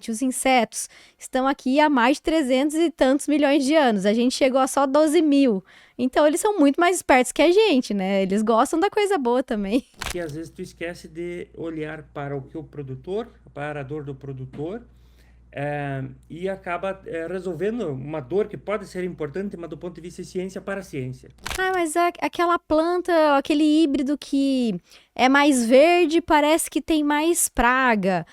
gente, os insetos estão aqui há mais de 300 e tantos milhões de anos. A gente chegou a só 12 mil. Então, eles são muito mais espertos que a gente, né? Eles gostam da coisa boa também. Que às vezes tu esquece de olhar para o que o produtor, para a dor do produtor, e acaba resolvendo uma dor que pode ser importante, mas do ponto de vista de ciência para a ciência. Ah, mas aquela planta, aquele híbrido que é mais verde, parece que tem mais praga.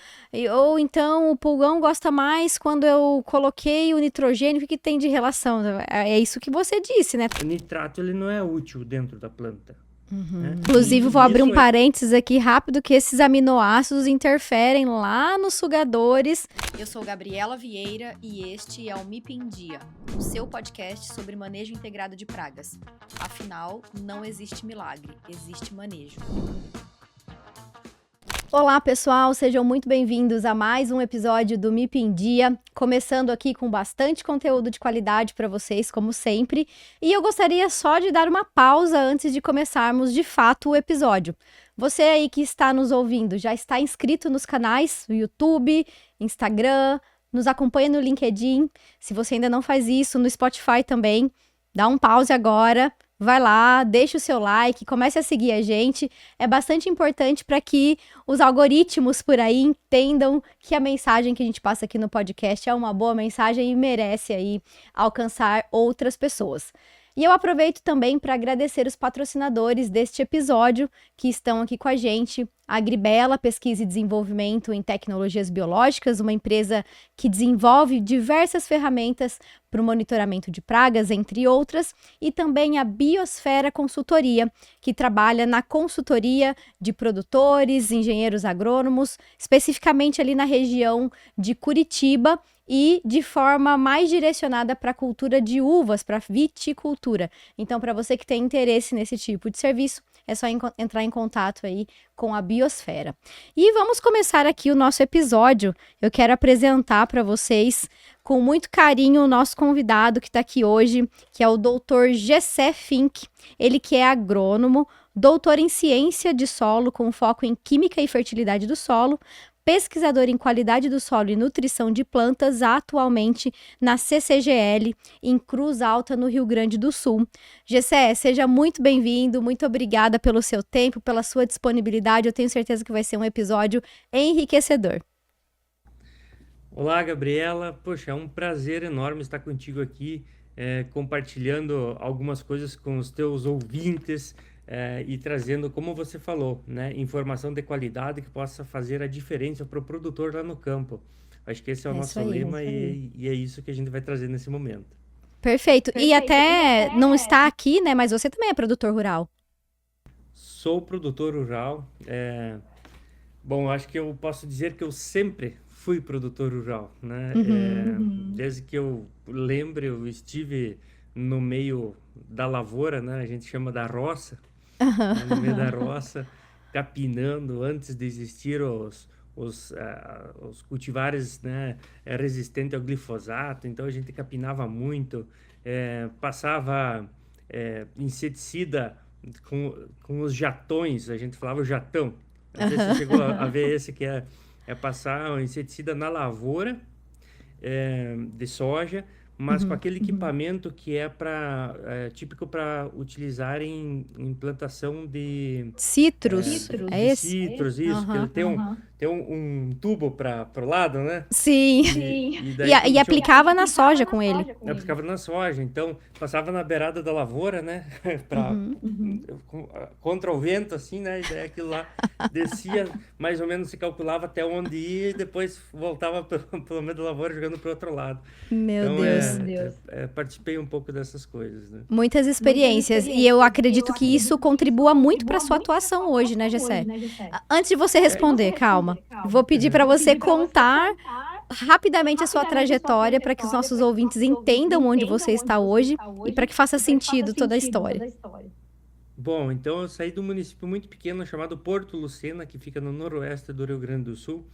Ou então o pulgão gosta mais quando eu coloquei o nitrogênio, o que tem de relação? É isso que você disse, né? O nitrato ele não é útil dentro da planta. Né? Inclusive, vou abrir um parênteses aqui rápido, que esses aminoácidos interferem lá nos sugadores. Eu sou Gabriela Vieira e este é o MIP em Dia, o seu podcast sobre manejo integrado de pragas. Afinal, não existe milagre, existe manejo. Olá, pessoal, sejam muito bem-vindos a mais um episódio do MIP em Dia, começando aqui com bastante conteúdo de qualidade para vocês, como sempre. E eu gostaria só de dar uma pausa antes de começarmos de fato o episódio. Você aí que está nos ouvindo, já está inscrito nos canais do YouTube, Instagram, nos acompanha no LinkedIn. Se você ainda não faz isso, no Spotify também, dá um pause agora. Vai lá, deixa o seu like, comece a seguir a gente. É bastante importante para que os algoritmos por aí entendam que a mensagem que a gente passa aqui no podcast é uma boa mensagem e merece aí alcançar outras pessoas. E eu aproveito também para agradecer os patrocinadores deste episódio que estão aqui com a gente. A Agribela Pesquisa e Desenvolvimento em Tecnologias Biológicas, uma empresa que desenvolve diversas ferramentas para o monitoramento de pragas, entre outras, e também a Biosfera Consultoria, que trabalha na consultoria de produtores, engenheiros agrônomos, especificamente ali na região de Curitiba, e de forma mais direcionada para a cultura de uvas, para viticultura. Então, para você que tem interesse nesse tipo de serviço, é só entrar em contato aí com a Biosfera. E vamos começar aqui o nosso episódio. Eu quero apresentar para vocês com muito carinho o nosso convidado que está aqui hoje, que é o Dr. Gessé Fink. Ele que é agrônomo, doutor em ciência de solo com foco em química e fertilidade do solo, pesquisador em qualidade do solo e nutrição de plantas, atualmente na CCGL, em Cruz Alta, no Rio Grande do Sul. Gessé, seja muito bem-vindo, muito obrigada pelo seu tempo, pela sua disponibilidade. Eu tenho certeza que vai ser um episódio enriquecedor. Olá, Gabriela. Poxa, é um prazer enorme estar contigo aqui, compartilhando algumas coisas com os teus ouvintes, e trazendo, como você falou, né, informação de qualidade que possa fazer a diferença para o produtor lá no campo. Acho que esse é o nosso lema e é isso que a gente vai trazer nesse momento. Perfeito. E até não está aqui, né, mas você também é produtor rural. Sou produtor rural. Bom, acho que eu posso dizer que eu sempre fui produtor rural, né? Desde que eu lembro, eu estive no meio da lavoura, né? A gente chama da roça, né? No meio da roça, capinando antes de existir os cultivares, né? Resistentes ao glifosato. Então a gente capinava muito, passava inseticida com os jatões, a gente falava o jatão. Não sei se você chegou a ver esse que é passar um inseticida na lavoura de soja, mas com aquele equipamento que é típico para utilizar em plantação de Citros, é esse? citros, isso, que ele tem um tubo para o lado, né? Sim. E aplicava na soja com ele. Aplicava na soja, então passava na beirada da lavoura, né? Contra o vento, assim, né? E daí aquilo lá descia, mais ou menos se calculava até onde ia e depois voltava pelo meio da lavoura jogando para o outro lado. Meu Deus. Participei um pouco dessas coisas, né? Muitas experiências. E eu acredito que isso contribua muito para sua atuação hoje, né, Gessé? Antes de você responder, calma. Vou pedir para você contar rapidamente a sua trajetória para que os nossos ouvintes entendam onde você está hoje e para que faça sentido toda a história. Bom, então eu saí de um município muito pequeno chamado Porto Lucena, que fica no noroeste do Rio Grande do Sul.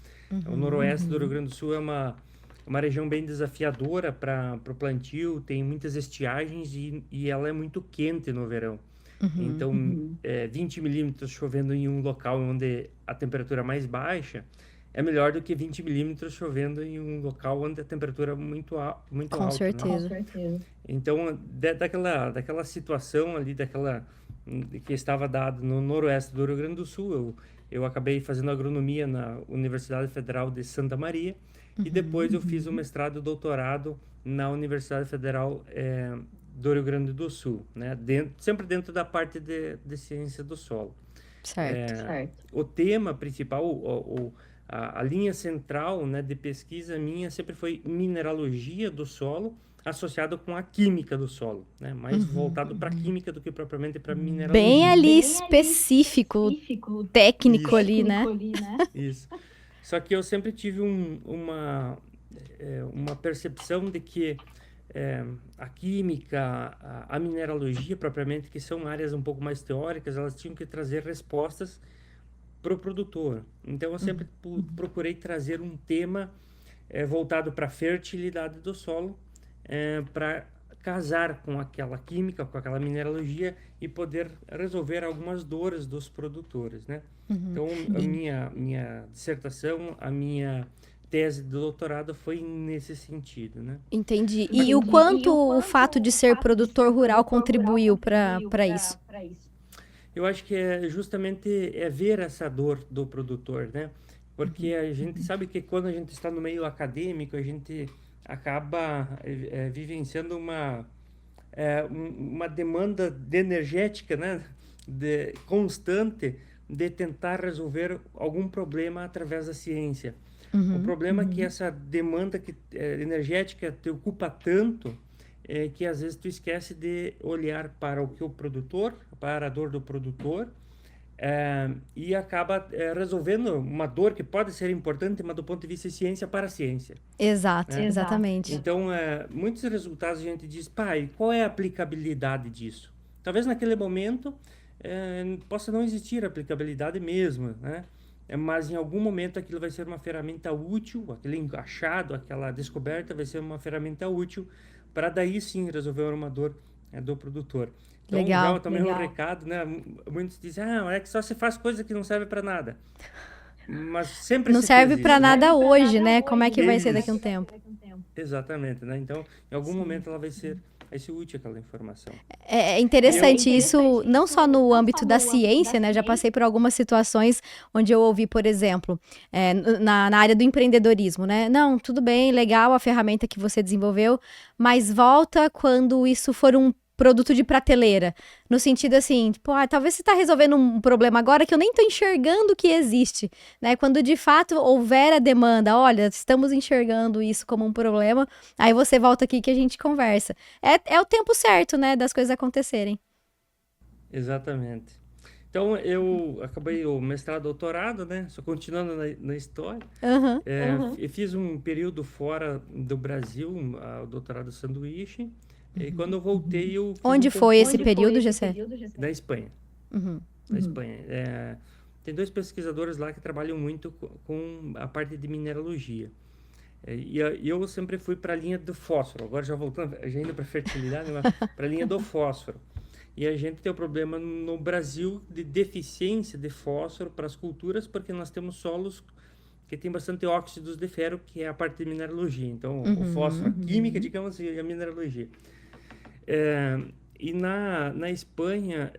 O noroeste do Rio Grande do Sul é uma região bem desafiadora para o plantio, tem muitas estiagens e ela é muito quente no verão. Então, 20 milímetros chovendo em um local onde a temperatura é mais baixa, é melhor do que 20 milímetros chovendo em um local onde a temperatura é muito Com alta, né? certeza. Então, daquela situação ali, que estava dado no noroeste do Rio Grande do Sul, eu acabei fazendo agronomia na Universidade Federal de Santa Maria, e depois eu fiz o mestrado e doutorado na Universidade Federal do Rio Grande do Sul, né? Sempre dentro da parte de ciência do solo. Certo. O tema principal, a linha central, né, de pesquisa minha sempre foi mineralogia do solo, associado com a química do solo, né? Mais voltado para a química do que propriamente para mineralogia. Bem ali específico, técnico ali, né? Isso. Só que eu sempre tive uma percepção de que a química, a mineralogia propriamente, que são áreas um pouco mais teóricas, elas tinham que trazer respostas para o produtor. Então eu sempre procurei trazer um tema voltado para a fertilidade do solo, para casar com aquela química, com aquela mineralogia e poder resolver algumas dores dos produtores, né? Então a minha dissertação, a minha tese de doutorado foi nesse sentido, né? Entendi. E o quanto o fato de ser produtor rural contribuiu para isso? Eu acho que é justamente ver essa dor do produtor, né? Porque a gente sabe que quando a gente está no meio acadêmico, a gente acaba vivenciando uma demanda energética, né? Constante de tentar resolver algum problema através da ciência. O problema é que essa demanda energética te ocupa tanto que às vezes tu esquece de olhar para o que o produtor, para a dor do produtor, e acaba resolvendo uma dor que pode ser importante, mas do ponto de vista de ciência para a ciência. Exato, exatamente. Então, muitos resultados a gente diz, pai, qual é a aplicabilidade disso? Talvez naquele momento possa não existir aplicabilidade mesmo, né? Mas em algum momento aquilo vai ser uma ferramenta útil, aquele achado, aquela descoberta vai ser uma ferramenta útil para daí sim resolver uma dor do produtor. Então, Legal. Também um recado, né? Muitos dizem, é que só se faz coisa que não serve para nada. Mas sempre não se serve fez para isso, nada né? hoje, né? Como é que vai ser daqui a um tempo? Exatamente, né? Então, em algum momento ela vai ser útil aquela informação. É interessante isso, não só no âmbito da ciência, né? Já passei por algumas situações onde eu ouvi, por exemplo, na área do empreendedorismo, né? Não, tudo bem, legal a ferramenta que você desenvolveu, mas volta quando isso for um produto de prateleira, no sentido assim, tipo, talvez você está resolvendo um problema agora que eu nem estou enxergando que existe, né? Quando de fato houver a demanda, olha, estamos enxergando isso como um problema, aí você volta aqui que a gente conversa. É o tempo certo, né, das coisas acontecerem. Exatamente. Então, eu acabei o mestrado, doutorado, né? Só continuando na história. Eu fiz um período fora do Brasil, o doutorado sanduíche. E quando eu voltei, eu fiz Onde foi esse período, Gessé? Na Espanha. Na Espanha. Tem dois pesquisadores lá que trabalham muito com a parte de mineralogia. E eu sempre fui para a linha do fósforo. Agora já voltando, já indo para a fertilidade, mas para a linha do fósforo. E a gente tem um problema no Brasil de deficiência de fósforo para as culturas, porque nós temos solos que tem bastante óxidos de ferro, que é a parte de mineralogia. Então, o fósforo, a química, digamos, e a mineralogia. E na Espanha,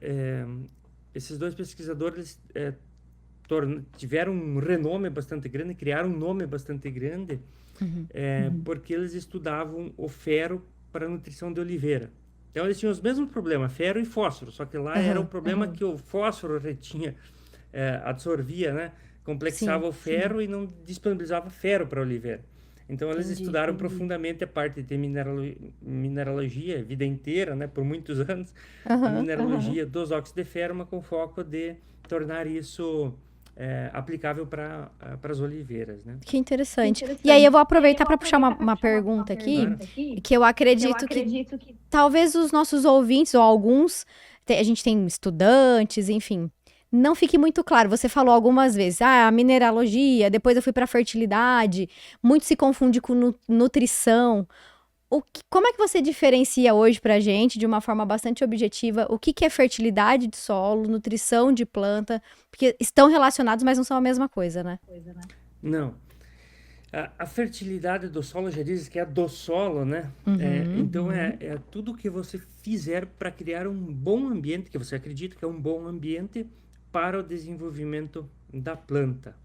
esses dois pesquisadores tiveram um renome bastante grande, criaram um nome bastante grande, porque eles estudavam o ferro para a nutrição de oliveira. Então, eles tinham os mesmos problemas, ferro e fósforo, só que lá era o problema que o fósforo retinha, absorvia, né? Complexava o ferro e não disponibilizava ferro para a oliveira. Então, eles estudaram profundamente a parte de mineralogia, a vida inteira, né, por muitos anos, a mineralogia dos óxidos de ferro, mas com foco de tornar isso aplicável para as oliveiras, né? Que interessante. E aí eu vou aproveitar para puxar uma pergunta aqui, que eu acredito que talvez os nossos ouvintes, ou alguns, a gente tem estudantes, enfim, não fique muito claro. Você falou algumas vezes, a mineralogia, depois eu fui para fertilidade, muito se confunde com nutrição. Como é que você diferencia hoje para a gente, de uma forma bastante objetiva, o que é fertilidade de solo, nutrição de planta? Porque estão relacionados, mas não são a mesma coisa, né? Não. A fertilidade do solo já diz que é do solo, né? Então, é tudo que você fizer para criar um bom ambiente, que você acredita que é um bom ambiente para o desenvolvimento da planta.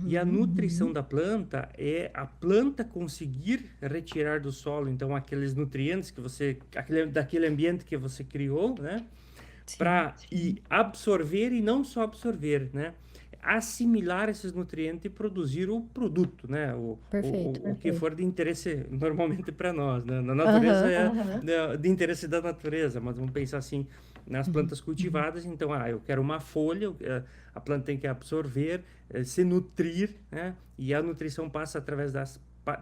E a nutrição da planta é a planta conseguir retirar do solo, então, aqueles nutrientes que daquele ambiente que você criou, né? Para absorver e não só absorver, né? Assimilar esses nutrientes e produzir o produto, né? Perfeito. O que for de interesse normalmente para nós, né? Na natureza de interesse da natureza, mas vamos pensar assim, nas plantas cultivadas, então, eu quero uma folha, a planta tem que absorver, se nutrir, né? E a nutrição passa através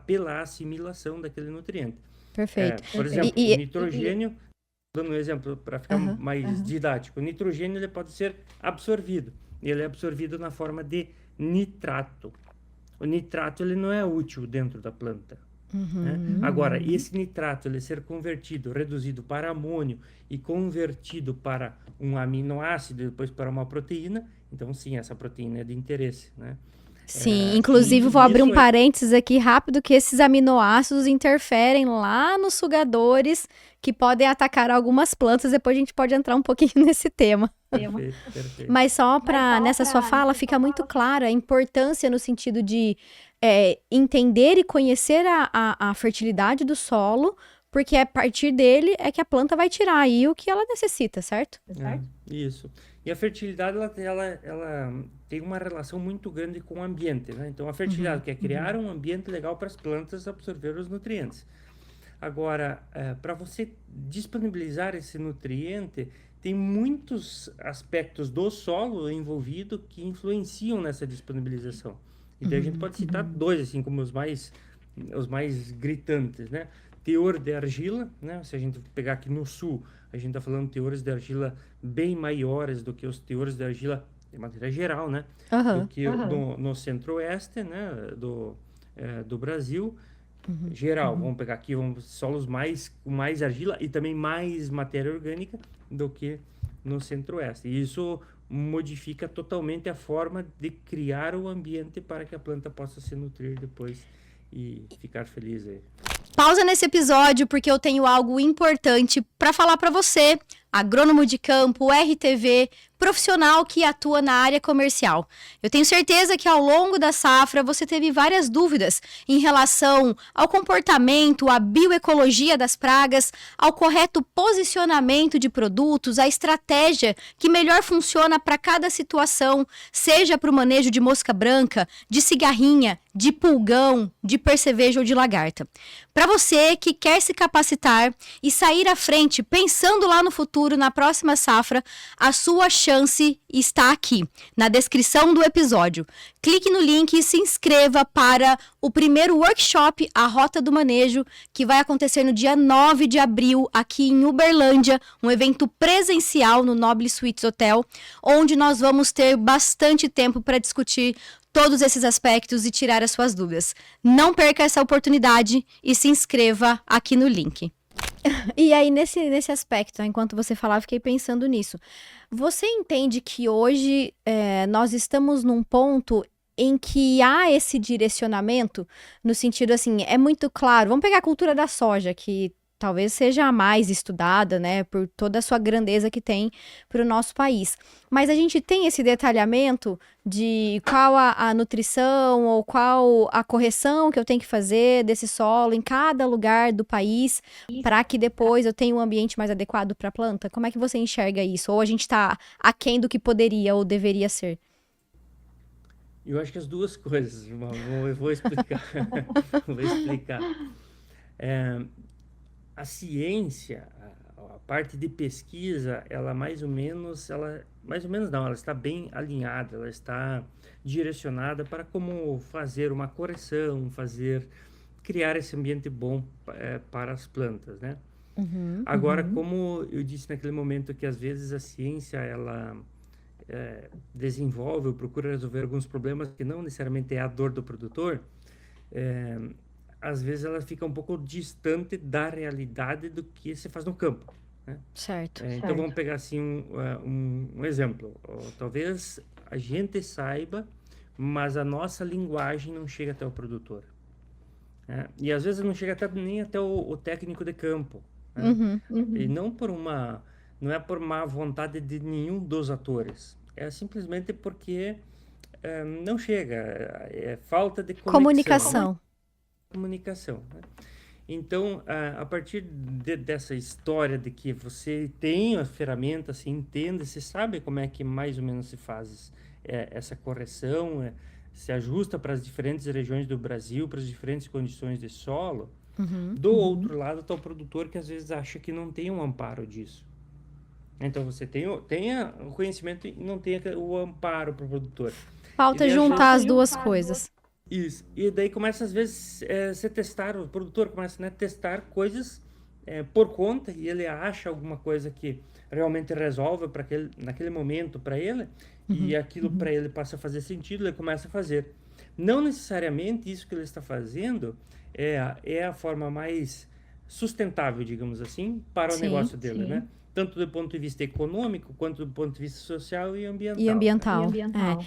pela assimilação daquele nutriente. Perfeito. Por exemplo, o nitrogênio, dando um exemplo para ficar mais didático, o nitrogênio ele pode ser absorvido. Ele é absorvido na forma de nitrato. O nitrato ele não é útil dentro da planta. Né? Agora, esse nitrato ele ser convertido, reduzido para amônio e convertido para um aminoácido e depois para uma proteína, então sim, essa proteína é de interesse, né? Sim, inclusive vou abrir um parênteses aqui rápido, que esses aminoácidos interferem lá nos sugadores que podem atacar algumas plantas, depois a gente pode entrar um pouquinho nesse tema. Perfeito. Mas só para, nessa sua fala, fica muito clara a importância no sentido de entender e conhecer a fertilidade do solo, porque a partir dele é que a planta vai tirar aí o que ela necessita, certo? Isso. E a fertilidade, ela tem uma relação muito grande com o ambiente, né? Então, a fertilidade quer criar um ambiente legal para as plantas absorver os nutrientes. Agora, para você disponibilizar esse nutriente, tem muitos aspectos do solo envolvido que influenciam nessa disponibilização. E daí a gente pode citar dois, assim, como os mais gritantes, né? Teor de argila, né? Se a gente pegar aqui no sul, a gente está falando de teores de argila bem maiores do que os teores de argila, de maneira geral, né? Do que no centro-oeste, né? Do Brasil. Geral, vamos pegar aqui solos com mais argila e também mais matéria orgânica do que no centro-oeste. E isso modifica totalmente a forma de criar o ambiente para que a planta possa se nutrir depois e ficar feliz aí. Pausa nesse episódio porque eu tenho algo importante para falar para você, agrônomo de campo, RTV, profissional que atua na área comercial. Eu tenho certeza que ao longo da safra você teve várias dúvidas em relação ao comportamento, à bioecologia das pragas, ao correto posicionamento de produtos, à estratégia que melhor funciona para cada situação, seja para o manejo de mosca branca, de cigarrinha, de pulgão, de percevejo ou de lagarta. Para você que quer se capacitar e sair à frente pensando lá no futuro, na próxima safra, a sua chance está aqui, na descrição do episódio. Clique no link e se inscreva para o primeiro workshop, A Rota do Manejo, que vai acontecer no dia 9 de abril, aqui em Uberlândia, um evento presencial no Noble Suites Hotel, onde nós vamos ter bastante tempo para discutir todos esses aspectos e tirar as suas dúvidas. Não perca essa oportunidade e se inscreva aqui no link. E aí, nesse aspecto, enquanto você falava, fiquei pensando nisso. Você entende que hoje nós estamos num ponto em que há esse direcionamento, no sentido assim, é muito claro, vamos pegar a cultura da soja, que talvez seja a mais estudada, né, por toda a sua grandeza que tem para o nosso país. Mas a gente tem esse detalhamento de qual a nutrição ou qual a correção que eu tenho que fazer desse solo em cada lugar do país para que depois eu tenha um ambiente mais adequado para a planta? Como é que você enxerga isso? Ou a gente está aquém do que poderia ou deveria ser? Eu acho que as duas coisas, eu vou explicar. Vou explicar. A ciência, a parte de pesquisa, ela mais ou menos não, ela está bem alinhada, ela está direcionada para como fazer uma correção, criar esse ambiente bom para as plantas, né? Agora, como eu disse naquele momento que às vezes a ciência, ela desenvolve ou procura resolver alguns problemas que não necessariamente é a dor do produtor, às vezes ela fica um pouco distante da realidade do que se faz no campo, né? Certo. Então vamos pegar assim um exemplo. Talvez a gente saiba mas a nossa linguagem não chega até o produtor, né? E às vezes não chega nem até o técnico de campo, né? E não é por má vontade de nenhum dos atores, é simplesmente porque não chega, é falta de Comunicação. comunicação, né? Então, a partir dessa história de que você tem a ferramenta, você entende, você sabe como é que mais ou menos se faz essa correção, se ajusta para as diferentes regiões do Brasil, para as diferentes condições de solo. Do outro lado está o produtor que às vezes acha que não tem um amparo disso. Então, você tem o conhecimento e não tem o amparo para o produtor. Falta E daí, juntar as duas coisas. isso. E daí começa, às vezes, você testar, o produtor começa, né, a testar coisas por conta, e ele acha alguma coisa que realmente resolve naquele momento para ele, e aquilo para ele passa a fazer sentido, ele começa a fazer. Não necessariamente isso que ele está fazendo é a forma mais sustentável, digamos assim, para o Sim, negócio dele, né? Tanto do ponto de vista econômico, quanto do ponto de vista social e ambiental. E ambiental.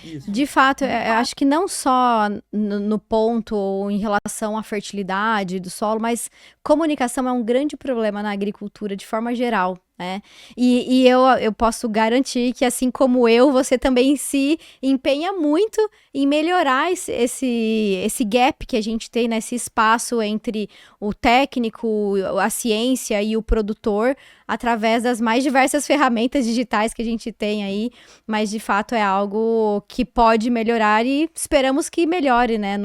Isso. De fato, eu acho que não só no ponto ou em relação à fertilidade do solo, mas comunicação é um grande problema na agricultura de forma geral, né? E eu posso garantir que, assim como eu, você também se empenha muito em melhorar esse gap que a gente tem, nesse espaço entre o técnico, a ciência e o produtor, através das mais diversas ferramentas digitais que a gente tem aí, mas de fato é algo que pode melhorar e esperamos que melhore, né,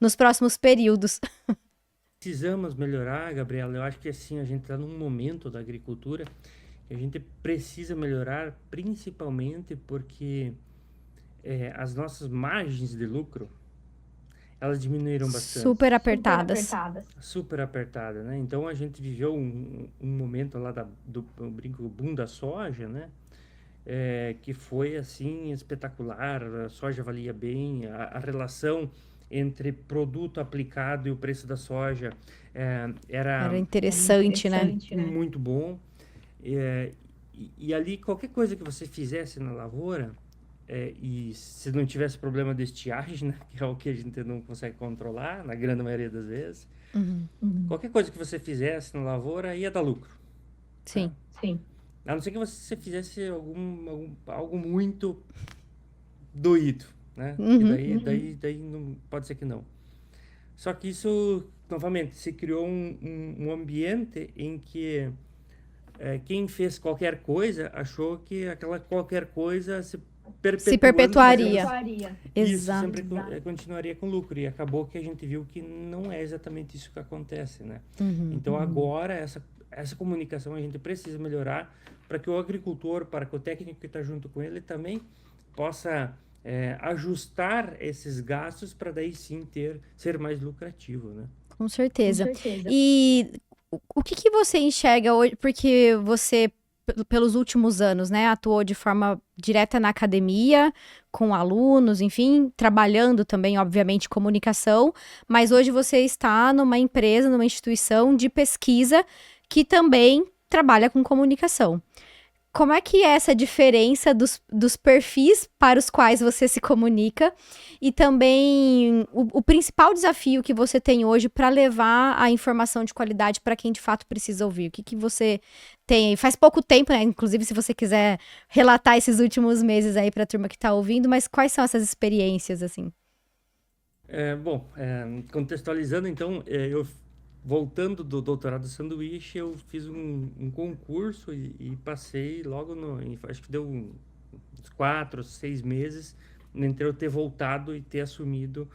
nos próximos períodos. Precisamos melhorar, Gabriela. Eu acho que assim, a gente está num momento da agricultura que a gente precisa melhorar, principalmente porque as nossas margens de lucro, elas diminuíram bastante. Super apertadas. Super apertada, né? Então a gente viveu um momento lá eu brinco, o boom da soja, né? Que foi assim espetacular. A soja valia bem, a relação entre produto aplicado e o preço da soja Era interessante, né? muito bom. E ali, qualquer coisa que você fizesse na lavoura, e se não tivesse problema de estiagem, né, que é o que a gente não consegue controlar, na grande maioria das vezes, qualquer coisa que você fizesse na lavoura ia dar lucro. Sim. A não ser que você fizesse algo muito doído, né? E daí não, pode ser que não. Só que isso, novamente, se criou um ambiente em que quem fez qualquer coisa achou que aquela qualquer coisa se perpetuaria. Isso Exato. sempre continuaria com lucro. E acabou que a gente viu que não é exatamente isso que acontece, né? Então agora essa comunicação a gente precisa melhorar para que o agricultor, para que o técnico que está junto com ele também possa ajustar esses gastos para daí sim ser mais lucrativo, né? Com certeza. E o que você enxerga hoje? Porque você, pelos últimos anos, né, atuou de forma direta na academia, com alunos, enfim, trabalhando também, obviamente, comunicação, mas hoje você está numa empresa, numa instituição de pesquisa que também trabalha com comunicação. Como é que é essa diferença dos perfis para os quais você se comunica e também o principal desafio que você tem hoje para levar a informação de qualidade para quem de fato precisa ouvir? O que você tem? Faz pouco tempo, né? Inclusive, se você quiser relatar esses últimos meses aí para a turma que está ouvindo, mas quais são essas experiências, assim? Contextualizando, então, voltando do doutorado do sanduíche, eu fiz um concurso e passei logo acho que deu uns 4, 6 meses entre eu ter voltado e ter assumido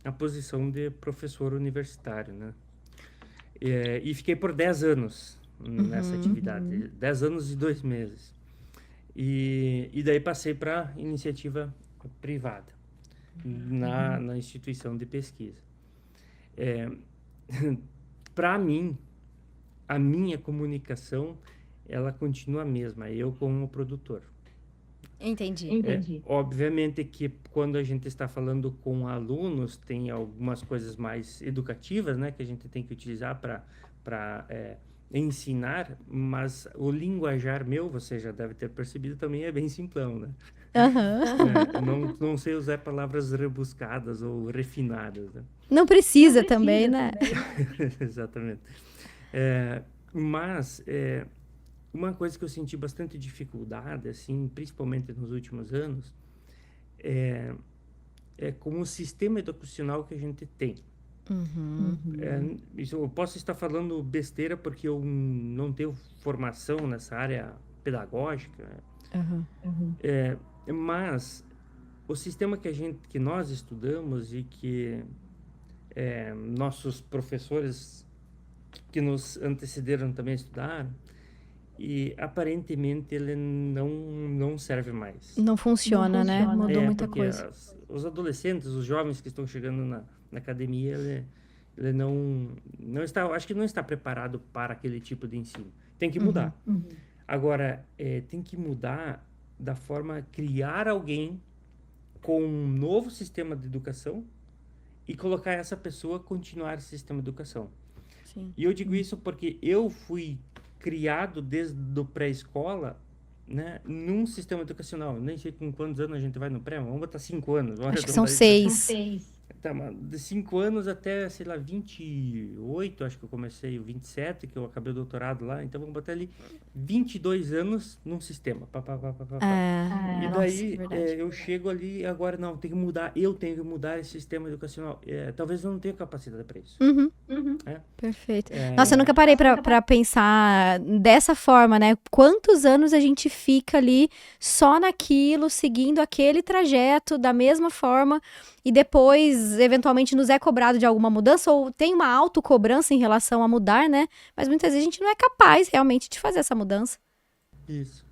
a posição de professor universitário, né? E fiquei por 10 anos nessa atividade, 10 anos e 2 meses. E daí passei para iniciativa privada, na instituição de pesquisa. Para mim, a minha comunicação, ela continua a mesma, eu como produtor. Entendi. Obviamente que quando a gente está falando com alunos, tem algumas coisas mais educativas, né, que a gente tem que utilizar para ensinar, mas o linguajar meu, você já deve ter percebido, também é bem simplão, né? Aham. Não sei usar palavras rebuscadas ou refinadas, né? Não precisa também, né? Exatamente. Mas uma coisa que eu senti bastante dificuldade, assim, principalmente nos últimos anos, é com o sistema educacional que a gente tem. Uhum. Isso eu posso estar falando besteira porque eu não tenho formação nessa área pedagógica, Aham. mas o sistema que nós estudamos e que nossos professores que nos antecederam também estudaram, e aparentemente ele não serve mais. Não funciona, né? Mudou muita Porque coisa. os adolescentes, os jovens que estão chegando na academia, ele não está, acho que não está preparado para aquele tipo de ensino. Tem que mudar. Agora, tem que mudar da forma criar alguém com um novo sistema de educação e colocar essa pessoa continuar esse sistema de educação. Sim. E eu digo isso porque eu fui criado desde do pré-escola, né, num sistema educacional. Eu nem sei com quantos anos a gente vai no pré, vamos botar 5 anos. Vamos Acho que são arredondar isso. 6. Tá, mas de 5 anos até, sei lá, 28, acho que eu comecei, o 27, que eu acabei o doutorado lá. Então, vamos botar ali 22 anos num sistema. E Nossa, daí, verdade. eu chego ali, agora não, tem que mudar, eu tenho que mudar esse sistema educacional. Talvez eu não tenha capacidade para isso. Perfeito. Nossa, eu nunca parei pra pensar dessa forma, né? Quantos anos a gente fica ali só naquilo, seguindo aquele trajeto da mesma forma e depois, eventualmente, nos é cobrado de alguma mudança ou tem uma autocobrança em relação a mudar, né? Mas muitas vezes a gente não é capaz realmente de fazer essa mudança. Isso.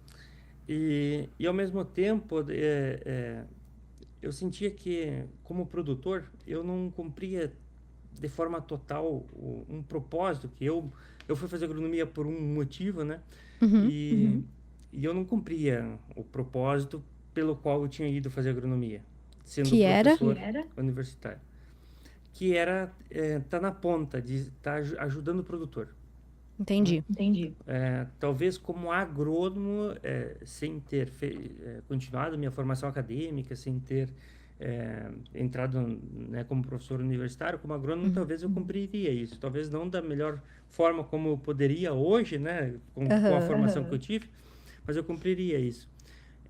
E ao mesmo tempo, eu sentia que, como produtor, eu não cumpria de forma total um propósito, que eu fui fazer agronomia por um motivo, né? E eu não cumpria o propósito pelo qual eu tinha ido fazer agronomia, sendo Que era? professor universitário. Que era tá na ponta, de estar ajudando o produtor. Entendi. Talvez como agrônomo, sem ter continuado minha formação acadêmica, sem ter entrado, né, como professor universitário, como agrônomo, talvez eu cumpriria isso. Talvez não da melhor forma como eu poderia hoje, né, com a formação que eu tive, mas eu cumpriria isso.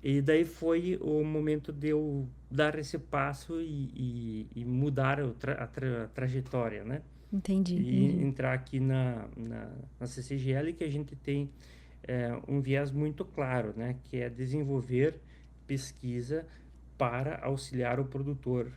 E daí foi o momento de eu dar esse passo e mudar a trajetória, né? Entendi. E entrar aqui na CCGL, que a gente tem um viés muito claro, né? Que é desenvolver pesquisa para auxiliar o produtor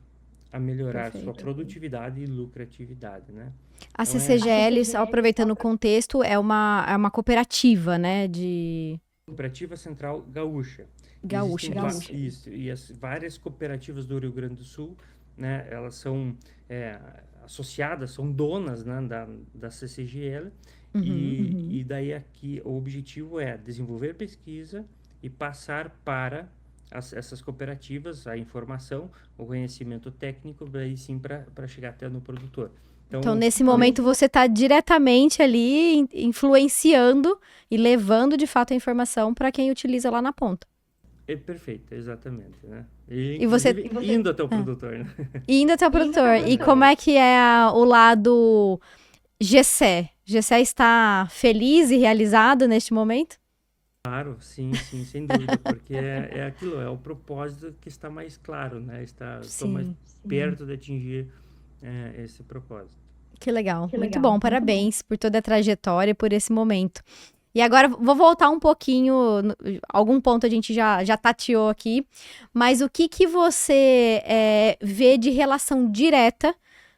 a melhorar sua produtividade e lucratividade, né? A Então, CCGL, só aproveitando o contexto, é uma cooperativa, né? De Cooperativa Central Gaúcha. Gaúcha. Isso, e as várias cooperativas do Rio Grande do Sul, né? Elas são associadas, são donas, né, da CCGL. E daí aqui o objetivo é desenvolver pesquisa e passar para essas cooperativas a informação, o conhecimento técnico, daí sim para chegar até no produtor. Então, nesse momento, você está diretamente ali influenciando e levando, de fato, a informação para quem utiliza lá na ponta. Perfeito, exatamente, né? E indo até o produtor, né? Indo até o produtor. E como é que é o lado GCE? GCE está feliz e realizado neste momento? Claro, sim, sem dúvida, porque é aquilo, é o propósito que está mais claro, né? Estou mais perto de atingir esse propósito. Que legal, muito bom, parabéns por toda a trajetória, por esse momento. E agora, vou voltar um pouquinho, algum ponto a gente já tateou aqui, mas o que você vê de relação direta